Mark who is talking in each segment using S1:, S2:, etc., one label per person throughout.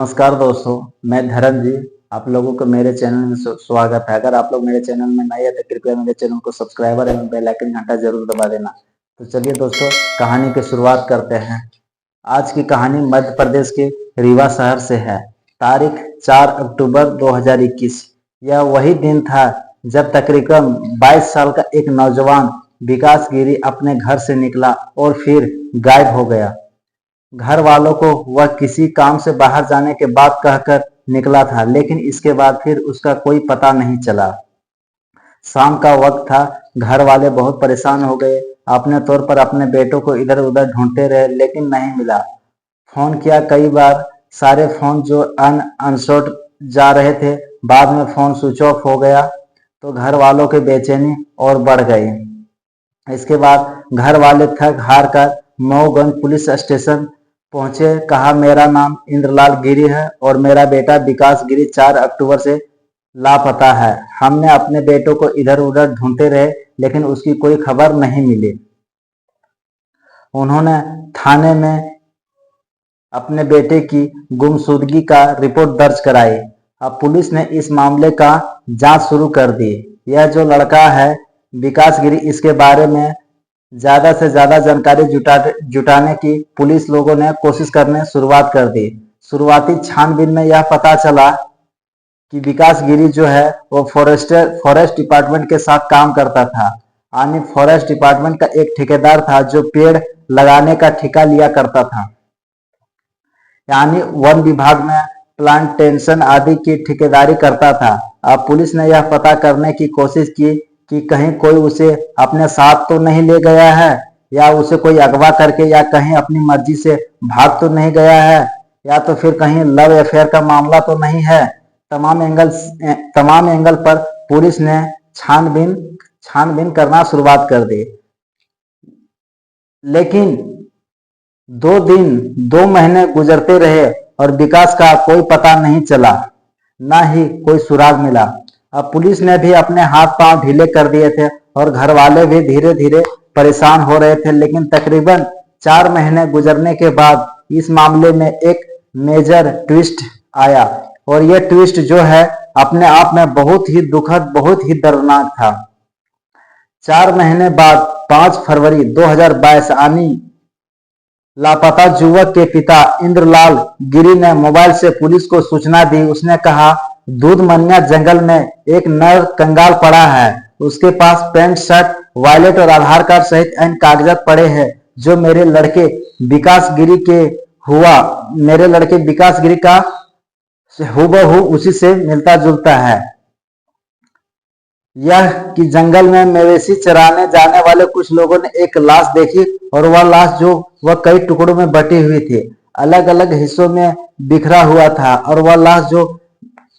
S1: नमस्कार दोस्तों, मैं धर्म जी। आप लोगों को मेरे चैनल में स्वागत है। अगर आप लोग मेरे चैनल में नए हैं तो कृपया मेरे चैनल को सब्सक्राइबर एवं बेल आइकन घंटा जरूर दबा देना। तो चलिए दोस्तों, कहानी की शुरुआत करते हैं। आज की कहानी मध्य प्रदेश के रीवा शहर से है। तारीख 4 अक्टूबर 2021। यह वही दिन था जब तकरीबन 22 साल का एक नौजवान विकास गिरी अपने घर से निकला और फिर गायब हो गया। घर वालों को वह किसी काम से बाहर जाने के बाद कहकर निकला था, लेकिन इसके बाद फिर उसका कोई पता नहीं चला। शाम का वक्त था। घर वाले बहुत परेशान हो गए। अपने तौर पर अपने बेटों को इधर उधर ढूंढते रहे, लेकिन नहीं मिला। फोन किया कई बार, सारे फोन जो अनसोर्ट जा रहे थे। बाद में फोन स्विच ऑफ हो गया तो घर वालों की बेचैनी और बढ़ गई। इसके बाद घर वाले थक हार कर मऊगंज पुलिस स्टेशन पहुंचे। कहा, मेरा नाम इंद्रलाल गिरी है और मेरा बेटा विकास गिरी 4 अक्टूबर से लापता है। हमने अपने बेटों को इधर उधर ढूंढते रहे, लेकिन उसकी कोई खबर नहीं मिली। उन्होंने थाने में अपने बेटे की गुमशुदगी का रिपोर्ट दर्ज कराई। अब पुलिस ने इस मामले का जांच शुरू कर दी। यह जो लड़का है विकास गिरी, इसके बारे में ज्यादा से ज्यादा जानकारी जुटाने की पुलिस लोगों ने कोशिश करने शुरुआत कर दी। शुरुआती छानबीन में यह पता चला कि विकास गिरी जो है वो फॉरेस्ट डिपार्टमेंट के साथ काम करता था। यानी फॉरेस्ट डिपार्टमेंट का एक ठेकेदार था जो पेड़ लगाने का ठेका लिया करता था। यानी वन विभाग में प्लांटेशन आदि की ठेकेदारी करता था। अब पुलिस ने यह पता करने की कोशिश की कि कहीं कोई उसे अपने साथ तो नहीं ले गया है, या उसे कोई अगवा करके या कहीं अपनी मर्जी से भाग तो नहीं गया है, या तो फिर कहीं लव अफेयर का मामला तो नहीं है। तमाम एंगल पर पुलिस ने छानबीन करना शुरुआत कर दी। लेकिन 2 दिन 2 महीने गुजरते रहे और विकास का कोई पता नहीं चला, ना ही कोई सुराग मिला। अब पुलिस ने भी अपने हाथ पांव ढीले कर दिए थे और घर वाले भी धीरे धीरे परेशान हो रहे थे। लेकिन तकरीबन 4 महीने गुजरने के बाद इस मामले में एक मेजर ट्विस्ट आया, और यह ट्विस्ट जो है अपने आप में बहुत ही दुखद, बहुत ही दर्दनाक था। 4 महीने बाद 5 फरवरी 2022 यानी लापता युवक के पिता इंद्रलाल गिरी ने मोबाइल से पुलिस को सूचना दी। उसने कहा, दूधमनिया जंगल में एक नर कंगाल पड़ा है। उसके पास पैंट शर्ट, वॉलेट और आधार कार्ड सहित अन्य कागजात पड़े हैं जो मेरे लड़के विकास गिरी का हूबहू उसी से मिलता जुलता है। यह कि जंगल में मवेशी चराने जाने वाले कुछ लोगों ने एक लाश देखी, और वह कई टुकड़ों में बटी हुई थी, अलग अलग हिस्सों में बिखरा हुआ था। और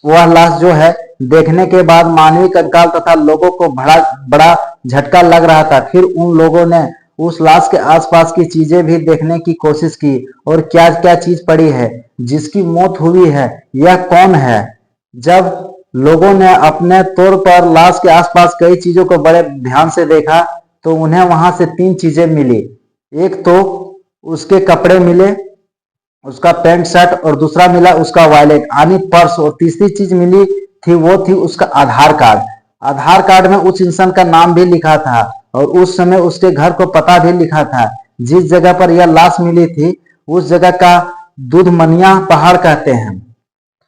S1: वह लाश जो है देखने के बाद मानवीय कंकाल तथा लोगों को बड़ा झटका लग रहा था। फिर उन लोगों ने उस लाश के आसपास की चीजें भी देखने की कोशिश की, और क्या क्या चीज पड़ी है, जिसकी मौत हुई है, यह कौन है। जब लोगों ने अपने तौर पर लाश के आसपास कई चीजों को बड़े ध्यान से देखा तो उन्हें वहां से 3 चीजें मिली। एक तो उसके कपड़े मिले, उसका पैंट शर्ट, और दूसरा मिला उसका वॉलेट यानी पर्स, और तीसरी चीज मिली थी वो थी उसका आधार कार्ड। आधार कार्ड में उस इंसान का नाम भी लिखा था और उस समय उसके घर को पता भी लिखा था। जिस जगह पर यह लाश मिली थी उस जगह का दूधमनिया पहाड़ कहते हैं।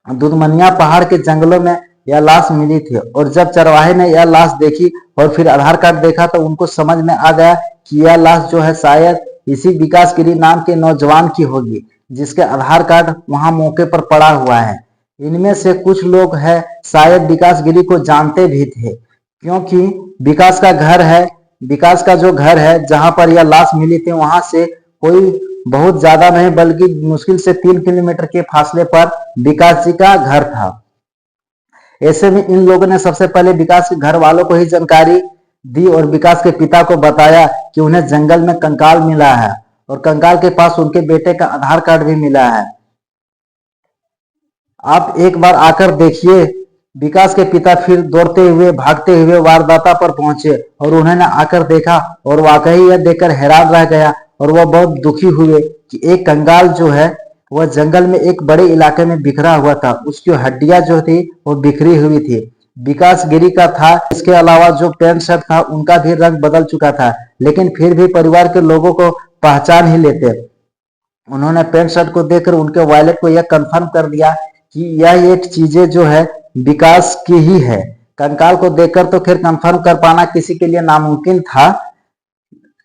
S1: दूधमनिया पहाड़ के जंगलों में यह लाश मिली थी, और जब चरवाहे ने यह लाश देखी और फिर आधार कार्ड देखा तो उनको समझ में आ गया कि यह लाश जो है शायद इसी विकास गिरी नाम के नौजवान की होगी, जिसके आधार कार्ड वहां मौके पर पड़ा हुआ है। इनमें से कुछ लोग हैं शायद विकास गिरी को जानते भी थे, क्योंकि विकास का जो घर है जहां पर यह लाश मिली थी वहां से कोई बहुत ज्यादा नहीं बल्कि मुश्किल से 3 किलोमीटर के फासले पर विकास जी का घर था। ऐसे में इन लोगों ने सबसे पहले विकास के घर वालों को ही जानकारी दी और विकास के पिता को बताया कि उन्हें जंगल में कंकाल मिला है, और कंकाल के पास उनके बेटे का आधार कार्ड भी मिला है। आप एक बार आकर देखिए। विकास के पिता फिर दौड़ते हुए भागते हुए वारदाता पर पहुंचे और उन्होंने आकर देखा, और वाकई यह देखकर हैरान रह गया, और वह बहुत दुखी हुए कि एक कंगाल जो है वह जंगल में एक बड़े इलाके में बिखरा हुआ था। उसकी हड्डियां जो थी वो बिखरी हुई थी। विकास गिरी का था, इसके अलावा जो पैंट शर्ट था उनका भी रंग बदल चुका था, लेकिन फिर भी परिवार के लोगों को पहचान ही लेते। उन्होंने पैंट शर्ट को देखकर उनके वॉलेट को यह कंफर्म कर दिया कि यह एक चीजें जो है विकास की ही है। कंकाल को देखकर तो फिर कंफर्म कर पाना किसी के लिए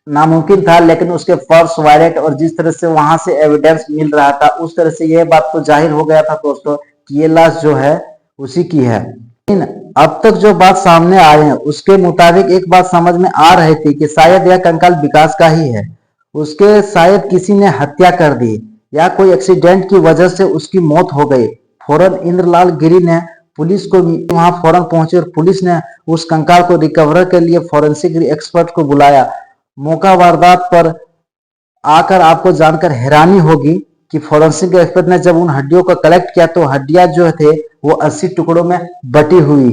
S1: नामुमकिन था, लेकिन उसके पर्स, वॉलेट और जिस तरह से वहां से एविडेंस मिल रहा था, उस तरह से यह बात तो जाहिर हो गया था दोस्तों कि ये लाश जो है उसी की है। लेकिन अब तक जो बात सामने आए हैं उसके मुताबिक एक बात समझ में आ रही थी कि शायद यह कंकाल विकास का ही है। उसके शायद किसी ने हत्या कर दी या कोई एक्सीडेंट की वजह से उसकी मौत हो गई। फौरन इंद्रलाल गिरी ने पुलिस को वहां फौरन पहुंचे और पुलिस ने उस कंकाल को रिकवर के लिए फॉरेंसिक एक्सपर्ट को बुलाया। मौका वारदात पर आकर आपको जानकर हैरानी होगी कि फॉरेंसिक एक्सपर्ट ने जब उन हड्डियों को कलेक्ट किया तो हड्डियां जो थे वो 80 टुकड़ों में बटी हुई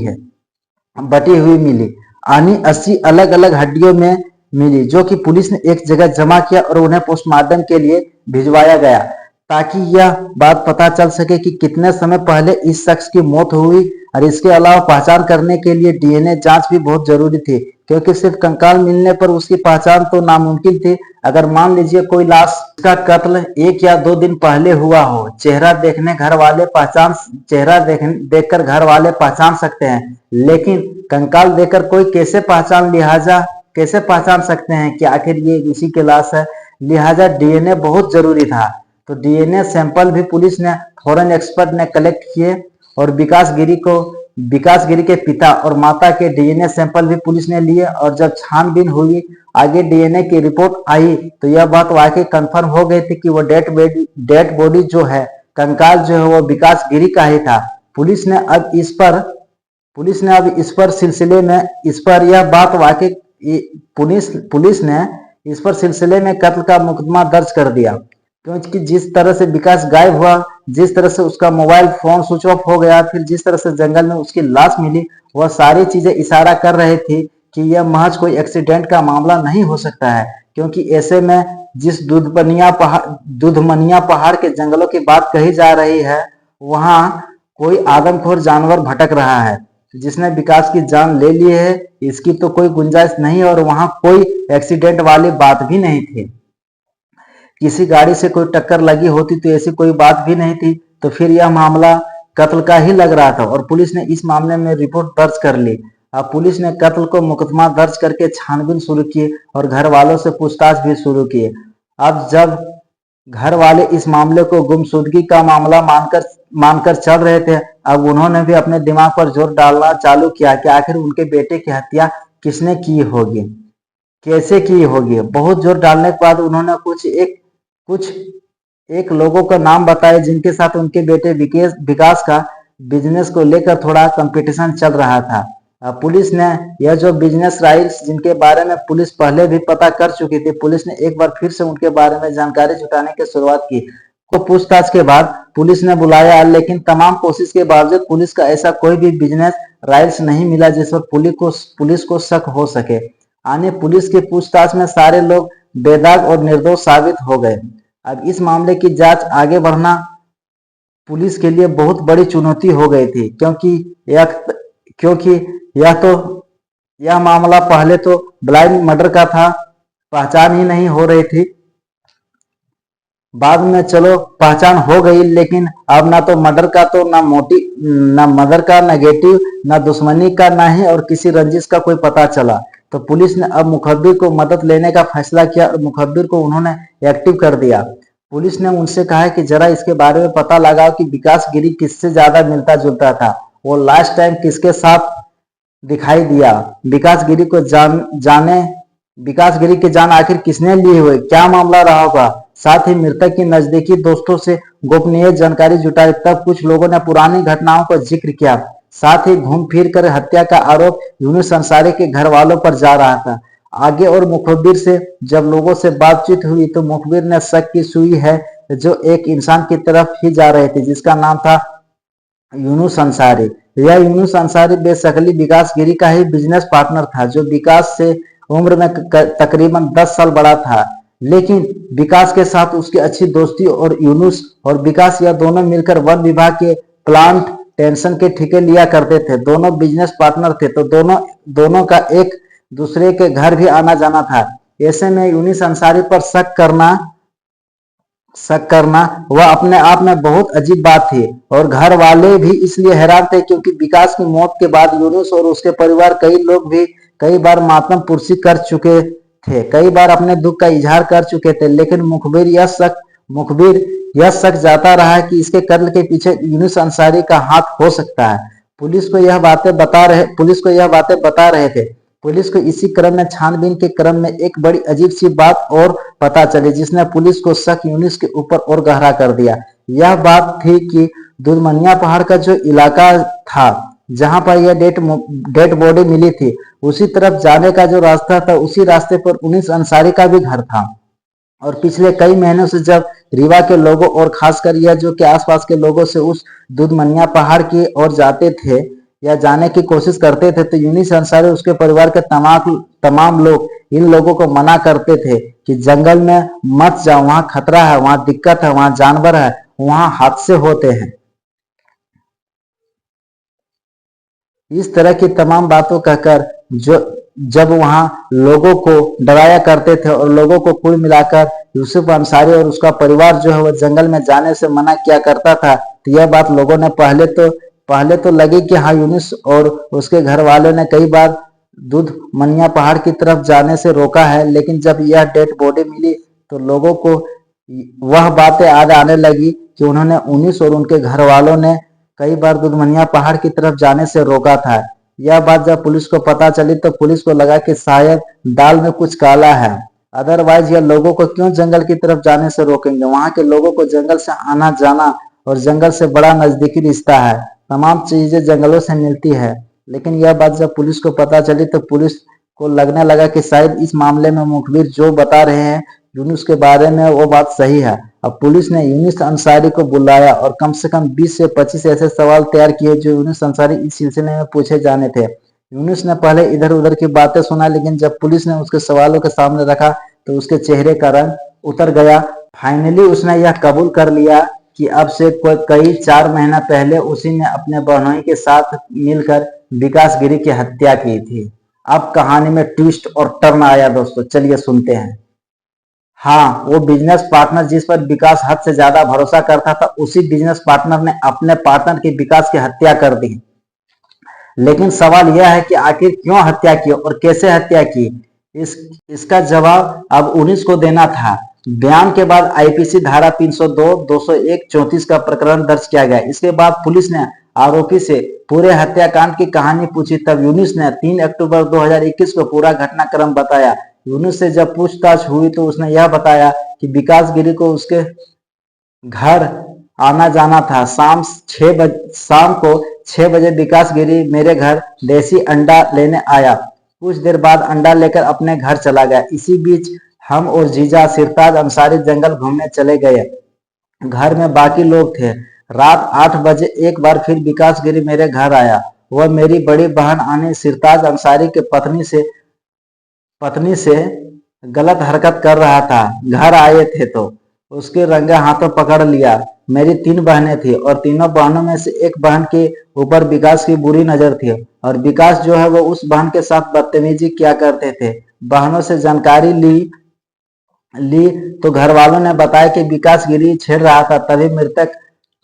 S1: मिली। यानी 80 अलग अलग हड्डियों में मिली, जो कि पुलिस ने एक जगह जमा किया और उन्हें पोस्टमार्टम के लिए भिजवाया गया, ताकि यह बात पता चल सके कि कितने समय पहले इस शख्स की मौत हुई। और इसके अलावा पहचान करने के लिए डीएनए जांच भी बहुत जरूरी थी, क्योंकि सिर्फ कंकाल मिलने पर उसकी पहचान तो नामुमकिन थी। अगर मान लीजिए कोई लाश का कत्ल 1 या 2 दिन पहले हुआ हो, चेहरा देखकर घर वाले पहचान सकते हैं, लेकिन कंकाल देखकर कोई कैसे पहचान सकते हैं कि आखिर ये इसी के लाश है। लिहाजा डीएनए बहुत जरूरी था। तो डीएनए सैंपल भी पुलिस ने फॉरेन एक्सपर्ट ने कलेक्ट किए और विकास गिरी के पिता और माता के डीएनए सैंपल भी पुलिस ने लिए। और जब छानबीन हुई, आगे डीएनए की रिपोर्ट आई, तो यह बात वाकई कंफर्म हो गई थी कि वो डेड बॉडी जो है, कंकाल जो है वो विकास गिरी का ही था। पुलिस ने अब इस पर सिलसिले में कत्ल का मुकदमा दर्ज कर दिया, क्योंकि जिस तरह से विकास गायब हुआ, जिस तरह से उसका मोबाइल फोन स्विच ऑफ हो गया, फिर जिस तरह से जंगल में उसकी लाश मिली, वह सारी चीजें इशारा कर रही थी कि यह महज कोई एक्सीडेंट का मामला नहीं हो सकता है। क्योंकि ऐसे में जिस दूधमनिया पहाड़ के जंगलों की बात कही जा रही है, वहां कोई आदमखोर जानवर भटक रहा है जिसने विकास की जान ले ली है, इसकी तो कोई गुंजाइश नहीं। और वहां कोई एक्सीडेंट वाली बात भी नहीं थी। किसी गाड़ी से कोई टक्कर लगी होती तो ऐसी कोई बात भी नहीं थी। तो फिर यह मामला कत्ल का ही लग रहा था और पुलिस ने इस मामले में रिपोर्ट दर्ज कर ली। अब पुलिस ने कत्ल को मुकदमा दर्ज करके छानबीन शुरू की और घर वालों से पूछताछ भी शुरू की। अब जब घर वाले इस मामले को गुमशुदगी का मामला मानकर चल रहे थे, अब उन्होंने भी अपने दिमाग पर जोर डालना चालू किया कि आखिर उनके बेटे की हत्या किसने की होगी, कैसे की होगी। बहुत जोर डालने के बाद उन्होंने कुछ एक लोगों का नाम बताए जिनके साथ उनके बेटे विकास का बिजनेस को लेकर थोड़ा कंपटीशन चल रहा था। पुलिस ने यह जो बिजनेस राइट्स जिनके बारे में पुलिस पहले भी पता कर चुकी थी, पुलिस ने एक बार फिर से उनके बारे में जानकारी जुटाने की शुरुआत की। को पूछताछ के बाद पुलिस ने बुलाया, लेकिन तमाम कोशिश के बावजूद पुलिस का ऐसा कोई भी बिजनेस राइट्स नहीं मिला जिस पर पुलिस को शक हो सके। आने पुलिस की पूछताछ में सारे लोग बेदाग और निर्दोष साबित हो गए। अब इस मामले की जांच आगे बढ़ना पुलिस के लिए बहुत बड़ी चुनौती हो गई थी, क्योंकि यह मामला पहले तो ब्लाइंड मर्डर का था, पहचान ही नहीं हो रही थी। बाद में चलो पहचान हो गई, लेकिन अब ना तो मर्डर का तो ना मर्डर का नेगेटिव, ना दुश्मनी का, ना ही और किसी रंजिश का कोई पता चला। तो पुलिस ने अब मुखबिर को मदद लेने का फैसला किया और मुखबिर को उन्होंने एक्टिव कर दिया। पुलिस ने उनसे कहा कि जरा इसके बारे में पता लगाओ कि विकास गिरी किससे ज्यादा मिलता जुलता था, वो लास्ट टाइम किसके साथ दिखाई दिया। विकास गिरी की जान आखिर किसने ली हुई, क्या मामला रहा होगा। साथ ही मृतक की नजदीकी दोस्तों से गोपनीय जानकारी जुटाई। तब कुछ लोगों ने पुरानी घटनाओं का जिक्र किया। साथ ही घूम फिर कर हत्या का आरोप यूनुस अंसारी के घर वालों पर जा रहा था। आगे और मुखबिर से जब लोगों से बातचीत हुई तो मुखबिर ने शक की सुई है जो एक इंसान की तरफ ही जा रही थी, जिसका नाम था यूनुस अंसारी। यह यूनुस अंसारी बेशकली विकास गिरी का ही बिजनेस पार्टनर था, जो विकास से उम्र में तकरीबन 10 साल बड़ा था। लेकिन विकास के साथ उसकी अच्छी दोस्ती और यूनुस और विकास यह दोनों मिलकर वन विभाग के प्लांट टेंशन के ठेके लिया करते थे। दोनों बिजनेस पार्टनर थे, तो दोनों दोनों का एक दूसरे के घर भी आना जाना था। ऐसे में यूनुस अंसारी पर शक करना वह अपने आप में बहुत अजीब बात थी, और घर वाले भी इसलिए हैरान थे क्योंकि विकास की मौत के बाद यूनुस और उसके परिवार कई लोग भी कई बार मातम पुरसी कर चुके थे, कई बार अपने दुख का इजहार कर चुके थे, लेकिन मुखबिर यह शक जाता रहा कि इसके कत्ल के पीछे यूनुस अंसारी का हाथ हो सकता है। पुलिस को यह बातें बता रहे थे। पुलिस को इसी क्रम में छानबीन के क्रम में एक बड़ी अजीब सी बात और पता चली, जिसने पुलिस को शक यूनुस के ऊपर और गहरा कर दिया। यह बात थी कि दुधमनिया पहाड़ का जो इलाका था जहां पर यह डेड बॉडी मिली थी, उसी तरफ जाने का जो रास्ता था, उसी रास्ते पर यूनुस अंसारी का भी घर था। और पिछले कई महीनों से जब रीवा के लोगों और खासकर यह जो के आसपास के लोगों से उस दुधमनिया पहाड़ की ओर जाते थे या जाने की कोशिश करते थे, तो यूनुस अंसारी उसके परिवार के तमाम लोग इन लोगों को मना करते थे कि जंगल में मत जाओ, वहां खतरा है, वहां दिक्कत है, वहां जानवर है, वहां हादसे होते हैं। इस तरह की तमाम बातों कहकर जब वहां लोगों को डराया करते थे और लोगों को कुल मिलाकर यूसुफ अंसारी और उसका परिवार जो है वह जंगल में जाने से मना किया करता था, तो यह बात लोगों ने पहले तो लगी कि हाँ, यूनुस और उसके घर वालों ने कई बार दुधमनिया पहाड़ की तरफ जाने से रोका है, लेकिन जब यह डेड बॉडी मिली तो लोगों को वह बातें याद आने लगी कि उन्होंने यूनुस और उनके घर वालों ने कई बार दुधमनिया पहाड़ की तरफ जाने से रोका था। यह बात जब पुलिस को पता चली तो पुलिस को लगा कि शायद दाल में कुछ काला है, अदरवाइज यह लोगों को क्यों जंगल की तरफ जाने से रोकेंगे। वहां के लोगों को जंगल से आना जाना और जंगल से बड़ा नजदीकी रिश्ता है, तमाम चीजें जंगलों से मिलती है। लेकिन यह बात जब पुलिस को पता चली तो पुलिस को लगने लगा कि शायद इस मामले में मुखबिर जो बता रहे हैं यूनुस के बारे में वो बात सही है। अब पुलिस ने यूनुस अंसारी को बुलाया और कम से कम 20 से 25 ऐसे सवाल तैयार किए जो यूनुस अंसारी इस सिलसिले में पूछे जाने थे। यूनुस ने पहले इधर उधर की बातें सुना, लेकिन जब पुलिस ने उसके सवालों के सामने रखा तो उसके चेहरे का रंग उतर गया। फाइनली उसने यह कबूल कर लिया कि अब से कई 4 महीना पहले उसी ने अपने बहनोई के साथ मिलकर विकास गिरी की हत्या की थी। अब कहानी में ट्विस्ट और टर्न आया दोस्तों, चलिए सुनते हैं। हाँ, वो बिजनेस पार्टनर जिस पर विकास हद से ज्यादा भरोसा करता था, उसी बिजनेस पार्टनर ने अपने पार्टनर की विकास की हत्या कर दी। लेकिन सवाल यह है कि आखिर क्यों हत्या की और कैसे हत्या की, इसका जवाब अब यूनुस को देना था। बयान के बाद आईपीसी धारा 302, 201, 34 का प्रकरण दर्ज किया गया। इसके बाद पुलिस ने आरोपी से पूरे हत्याकांड की कहानी पूछी। तब यूनुस ने 3 अक्टूबर 2021 को पूरा घटनाक्रम बताया। यूनुस से जब पूछताछ हुई तो उसने यह बताया कि विकास गिरी को उसके घर आना जाना था। शाम को 6 बजे विकास गिरी मेरे घर देसी अंडा लेने आया। कुछ देर बाद अंडा लेकर अपने घर चला गया। इसी बीच हम और जीजा सिरताज अंसारी जंगल घूमने चले गए। घर में बाकी लोग थे। रात 8 बजे एक बार फिर विकास गिरी मेरे घर आया। वह मेरी बड़ी बहन आने सिरताज अंसारी के पत्नी से गलत हरकत कर रहा था। घर आए थे तो उसके रंगे हाथों पकड़ लिया। मेरी 3 बहनें थी और तीनों बहनों में से एक बहन के ऊपर विकास की बुरी नजर थी, और विकास जो है वो उस बहन के साथ बदतमीजी किया करते थे। बहनों से जानकारी ली तो घर वालों ने बताया कि विकास गिरी छेड़ रहा था।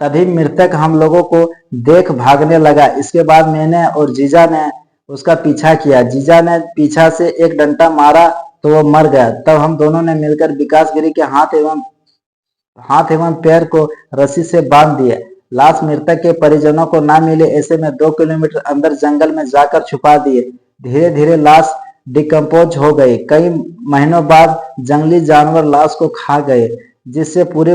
S1: तभी मृतक हम लोगों को देख भागने लगा। इसके बाद मैंने और जीजा ने उसका पीछा किया। जीजा ने पीछा से एक डंडा मारा तो वो मर गया। तब हम दोनों ने मिलकर विकास गिरी के हाथ एवं पैर को रस्सी से बांध दिए। लाश मृतक के परिजनों को ना मिले, ऐसे में 2 किलोमीटर अंदर जंगल में जाकर छुपा दिए। धीरे धीरे लाश डिकम्पोज हो गई। कई महीनों बाद जंगली जानवर लाश को खा गए, जिससे पूरी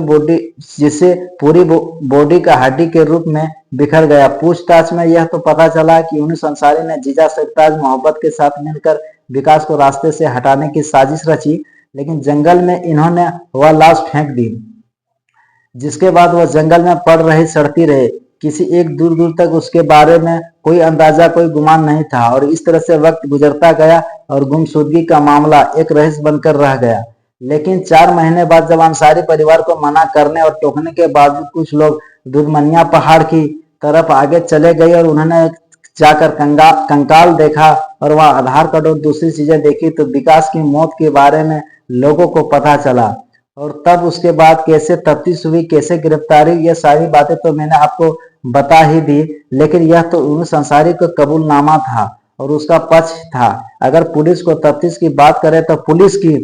S1: बॉडी का हड्डी के रूप में बिखर गया। पूछताछ में यह तो पता चला कि यूनुस अंसारी ने जीजा सिरताज मोहब्बत के साथ मिलकर विकास को रास्ते से हटाने की साजिश रची, लेकिन जंगल में इन्होंने वह लाश फेंक दी, जिसके बाद वह जंगल में पड़ रही सड़ती रहे। किसी एक दूर तक उसके बारे में कोई अंदाजा, कोई गुमान नहीं था, और इस तरह से वक्त गुजरता गया और गुमशुदगी का मामला एक रहस्य बनकर रह गया। लेकिन 4 महीने बाद जब अंसारी परिवार को मना करने और टोकने के बावजूद कुछ लोग दुधमनिया पहाड़ की तरफ आगे चले गए और उन्होंने जाकर कंकाल देखा और वह आधार कार्ड और दूसरी चीजें देखी, तो विकास की मौत के बारे में लोगों को पता चला। और तब उसके बाद कैसे तफ्तीश हुई, कैसे गिरफ्तारी, ये सारी बातें तो मैंने आपको बता ही दी। लेकिन यह तो यूनुस अंसारी का कबूलनामा था और उसका पक्ष था। अगर पुलिस को तफ्तीश की बात करें तो पुलिस की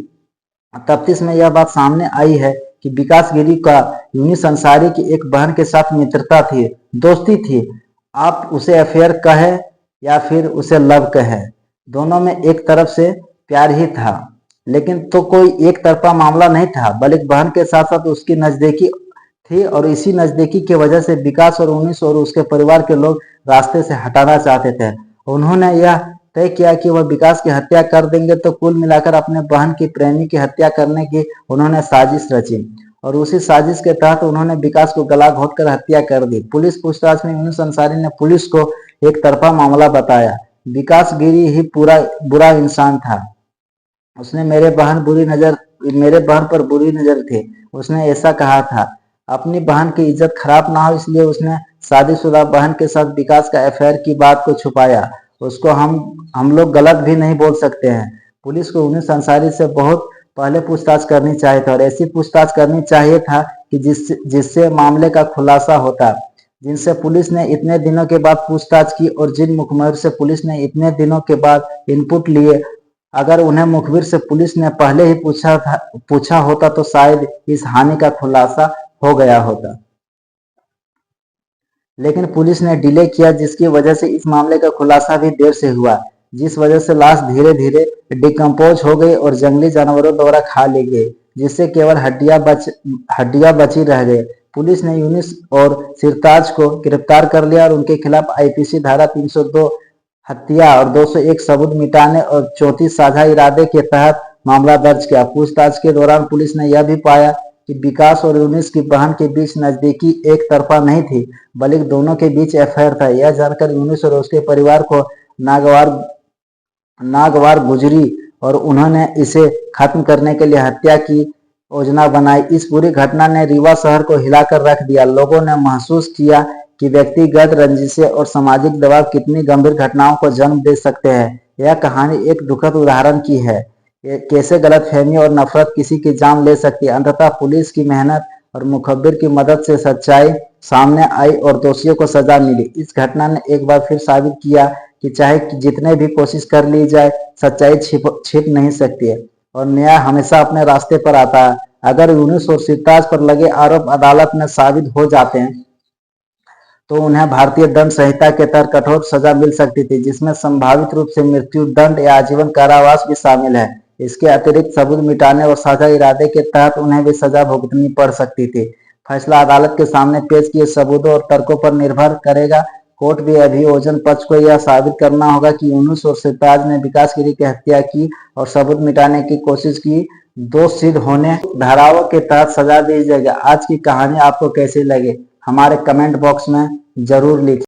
S1: तफ्तीश में यह बात सामने आई है कि विकास गिरी का यूनुस अंसारी की एक बहन के साथ मित्रता थी, दोस्ती थी। आप उसे अफेयर कहे या फिर उसे लव कहे, दोनों में एक तरफ से प्यार ही था। लेकिन तो कोई एक तरफा मामला नहीं था, बल्कि बहन के साथ साथ उसकी नजदीकी थी और इसी नजदीकी की वजह से विकास और यूनुस और उसके परिवार के लोग रास्ते से हटाना चाहते थे। उन्होंने यह तय किया कि वह विकास की हत्या कर देंगे, तो कुल मिलाकर अपने बहन की प्रेमी की हत्या करने की उन्होंने साजिश रची और उसी साजिश के तहत उन्होंने विकास को गला घोंटकर हत्या कर दी। पुलिस पूछताछ में यूनुस अंसारी ने पुलिस को एक तरफा मामला बताया। विकास गिरी ही पूरा बुरा इंसान था, उसने मेरे बहन पर बुरी नजर थी, उसने ऐसा कहा था। अपनी बहन की इज्जत खराब ना हो इसलिए उसने शादीशुदा बहन के साथ विकास का अफेयर की बात को छुपाया। उसको हम लोग गलत भी नहीं बोल सकते हैं। पुलिस को यूनुस अंसारी से बहुत पहले पूछताछ करनी चाहिए था और ऐसी पूछताछ करनी चाहिए था कि जिससे मामले का खुलासा होता। जिनसे पुलिस ने इतने दिनों के बाद पूछताछ की और जिन मुखबिर से पुलिस ने इतने दिनों के बाद इनपुट लिए, अगर उन्हें मुखबिर से पुलिस ने पहले ही पूछा होता तो शायद इस हानि का खुलासा हो गया होता। लेकिन पुलिस ने डिले किया, जिसकी वजह से इस मामले का खुलासा भी देर से हुआ, जिस वजह से लाश धीरे धीरे डिकम्पोज हो गई और जंगली जानवरों द्वारा खा ली गई, जिससे केवल हड्डियां बची रह गई। पुलिस ने यूनुस और सिरताज को गिरफ्तार कर लिया और उनके खिलाफ आईपीसी धारा 302 हत्या और 201 सबूत मिटाने और 34 साझा इरादे के तहत मामला दर्ज किया। पूछताछ के दौरान पुलिस ने यह भी पाया कि विकास और यूनुस की बहन के बीच नजदीकी एक तरफा नहीं थी, बल्कि दोनों के बीच अफेयर था। यह जानकर यूनुस और उसके परिवार को नागवार गुजरी और उन्होंने इसे खत्म करने के लिए हत्या की योजना बनाई। इस पूरी घटना ने रीवा शहर को हिलाकर रख दिया। लोगों ने महसूस किया कि व्यक्तिगत रंजिशें और सामाजिक दबाव कितनी गंभीर घटनाओं को जन्म दे सकते हैं। यह कहानी एक दुखद उदाहरण की है, कैसे गलतफहमी और नफरत किसी की जान ले सकती है। अंततः पुलिस की मेहनत और मुखबिर की मदद से सच्चाई सामने आई और दोषियों को सजा मिली। इस घटना ने एक बार फिर साबित किया कि चाहे जितने भी कोशिश कर ली जाए, सच्चाई छिप नहीं सकती है और न्याय हमेशा अपने रास्ते पर आता है। अगर यूनुस और सिरताज पर लगे आरोप अदालत में साबित हो जाते हैं तो उन्हें भारतीय दंड संहिता के तहत कठोर सजा मिल सकती थी, जिसमें संभावित रूप से मृत्यु दंड या आजीवन कारावास भी शामिल है। इसके अतिरिक्त सबूत मिटाने और साझा इरादे के तहत उन्हें भी सजा भुगतनी पड़ सकती थी। फैसला अदालत के सामने पेश किए सबूतों और तर्कों पर निर्भर करेगा। कोर्ट भी अभियोजन पक्ष को यह साबित करना होगा कि यूनुस और सिरताज ने विकास गिरी की हत्या की और सबूत मिटाने की कोशिश की। दोष सिद्ध होने धाराओं के तहत सजा दी जाएगी। आज की कहानी आपको कैसी लगी हमारे कमेंट बॉक्स में जरूर लिखिए।